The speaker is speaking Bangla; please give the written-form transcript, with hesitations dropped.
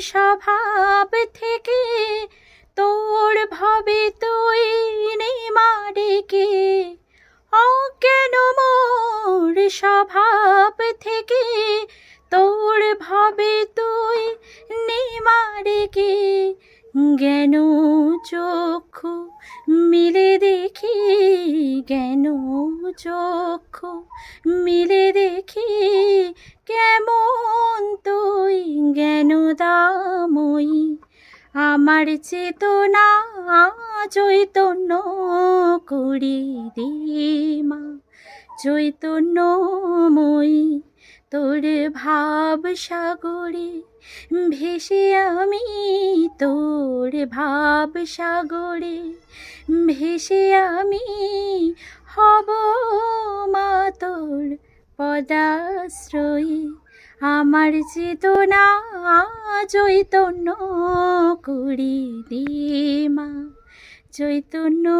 স্বভাব থেকে তোর ভবে তুই নেমা ডেকে, অজ্ঞান মোর স্বভাব থেকে তোর ভবে তুই নেমা ডেকে। জ্ঞান চক্ষু মিলে দেখি, জ্ঞান চক্ষু মিলে দেখি, কেমন তুই জ্ঞানদাময়ী। আমার চেতনা চৈতন্য করি দে মা, চৈতন্যময়ী। তোর ভাব সাগরে ভেসে আমি, তোর ভাব সাগরে ভেসে আমি হব মা তোর পদাশ্রয়ী। আমার চেতনা চৈতন্য করি দে মা, চৈতন্যময়ী।